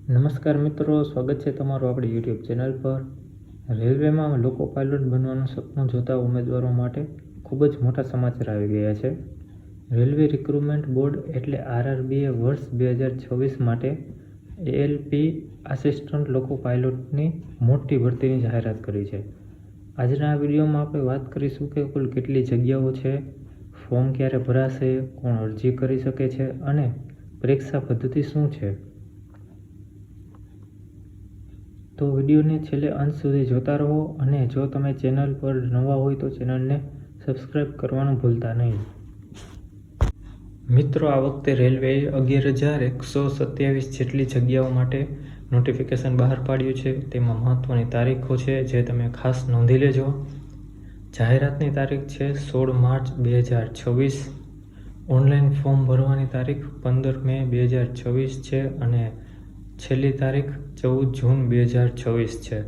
નમસ્કાર મિત્રો, સ્વાગત છે તમારું આપણી યુટ્યુબ ચેનલ પર. રેલવેમાં લોકો પાયલોટ બનવાનું સપનું જોતા ઉમેદવારો માટે ખૂબ જ મોટા સમાચાર આવી ગયા છે. રેલવે રિક્રુટમેન્ટ બોર્ડ એટલે RRBએ વર્ષ 2026 માટે ALP આસિસ્ટન્ટ લોકો પાયલોટની મોટી ભરતીની જાહેરાત કરી છે. આજના આ વિડીયોમાં આપણે વાત કરીશું કે કુલ કેટલી જગ્યાઓ છે, ફોર્મ ક્યારે ભરાશે, કોણ અરજી કરી શકે છે અને પરીક્ષા પદ્ધતિ શું છે. તો વિડીયોને છેલ્લે અંત સુધી જોતા રહો અને જો તમે ચેનલ પર નવા હોય તો ચેનલને સબસ્ક્રાઇબ કરવાનું ભૂલતા નહીં. મિત્રો, આ વખતે રેલવેએ 11,127 જેટલી જગ્યાઓ માટે નોટિફિકેશન બહાર પાડ્યું છે. તેમાં મહત્વની તારીખો છે જે તમે ખાસ નોંધી લેજો. જાહેરાતની તારીખ છે 16 માર્ચ 2026. ઓનલાઈન ફોર્મ ભરવાની તારીખ 15 મે 2026 છે અને છેલ્લી તારીખ 14 જૂન 2026 છે.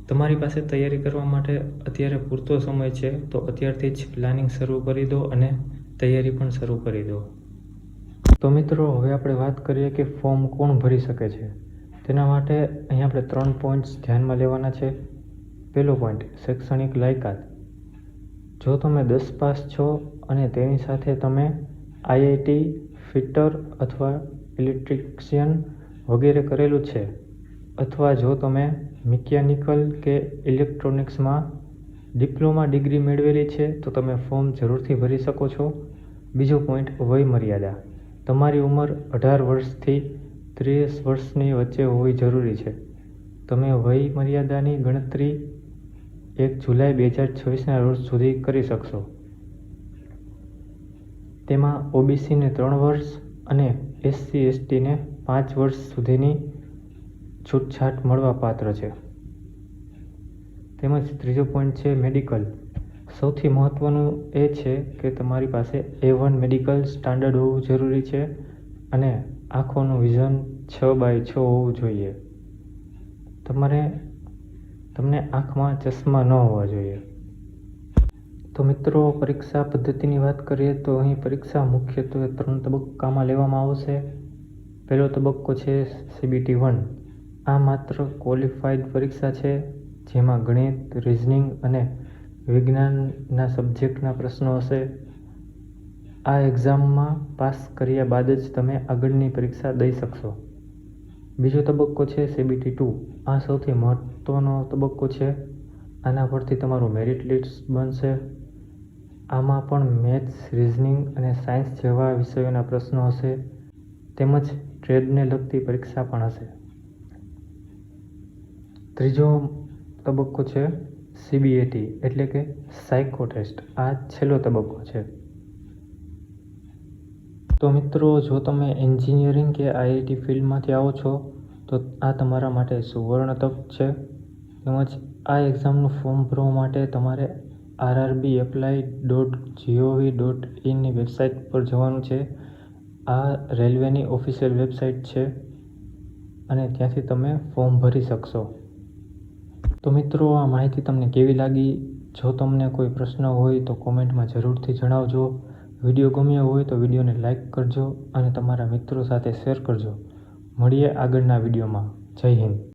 તમારી પાસે તૈયારી કરવા માટે અત્યારે પૂરતો સમય છે, તો અત્યારથી જ પ્લાનિંગ શરૂ કરી દો અને તૈયારી પણ શરૂ કરી દો. તો મિત્રો, હવે આપણે વાત કરીએ કે ફોર્મ કોણ ભરી શકે છે. તેના માટે અહીં આપણે 3 પોઈન્ટ્સ ધ્યાનમાં લેવાના છે. પહેલો પોઈન્ટ, શૈક્ષણિક લાયકાત. જો તમે 10 પાસ છો અને તેની સાથે તમે IIT, ફિટર અથવા ઇલેક્ટ્રિશિયન વગેરે કરેલું છે, અથવા જો તમે મિકેનિકલ કે ઇલેક્ટ્રોનિક્સમાં ડિપ્લોમા ડિગ્રી મેળવેલી છે તો તમે ફોર્મ જરૂરથી ભરી શકો છો. બીજો પોઈન્ટ, વય મર્યાદા. તમારી ઉંમર 18 વર્ષથી 30 વર્ષની વચ્ચે હોવી જરૂરી છે. તમે વય મર્યાદાની ગણતરી 1 જુલાઈ 2026ના રોજ સુધી કરી શકશો. તેમાં OBCને 3 વર્ષ અને SC/STને 5 વર્ષ સુધીની છૂટછાટ મળવા પાત્ર છે. તેમજ ત્રીજો પોઈન્ટ છે મેડિકલ. સૌથી મહત્વનું એ છે કે તમારી પાસે A1 મેડિકલ સ્ટાન્ડર્ડ હોવું જરૂરી છે અને આંખોનું વિઝન 6/6 હોવું જોઈએ. તમને આંખમાં ચશ્મા ન હોવા જોઈએ. તો મિત્રો, પરીક્ષા પદ્ધતિની વાત કરીએ તો અહીં પરીક્ષા મુખ્યત્વે 3 તબક્કામાં લેવામાં આવશે. પહેલો તબક્કો છે CBT 1. આ માત્ર ક્વોલિફાઈડ પરીક્ષા છે, જેમાં ગણિત, રિઝનિંગ અને વિજ્ઞાનના સબ્જેક્ટના પ્રશ્નો હશે. આ એક્ઝામમાં પાસ કર્યા બાદ જ તમે આગળની પરીક્ષા દઈ શકશો. બીજો તબક્કો છે CBT 2. આ સૌથી મહત્વનો તબક્કો છે. આના પરથી તમારું મેરિટ લિસ્ટ બનશે. આમાં પણ મેથ્સ, રિઝનિંગ અને સાયન્સ જેવા વિષયોના પ્રશ્નો હશે. તેમજ ટ્રેડને લગતી પરીક્ષા પણ હશે. ત્રીજો તબક્કો છે CBAT એટલે કે સાયકો ટેસ્ટ. આ છેલ્લો તબક્કો છે. તો મિત્રો, જો તમે એન્જિનિયરિંગ કે IIT ફિલ્ડમાંથી આવો છો તો આ તમારા માટે સુવર્ણ તક છે. તેમજ આ એક્ઝામનું ફોર્મ ભરવા માટે તમારે rrbapply.gov.in ની વેબસાઇટ પર જવાનું છે. આ રેલવેની ઓફિશિયલ વેબસાઇટ છે અને ત્યાંથી તમે ફોર્મ ભરી શકશો. તો મિત્રો, આ માહિતી તમને કેવી લાગી? જો તમને કોઈ પ્રશ્ન હોય તો કોમેન્ટમાં જરૂરથી જણાવજો. વિડીયો ગમ્યો હોય તો વિડીયોને લાઇક કરજો અને તમારા મિત્રો સાથે શેર કરજો. મળીએ આગળના વિડીયોમાં. જય હિન્દ.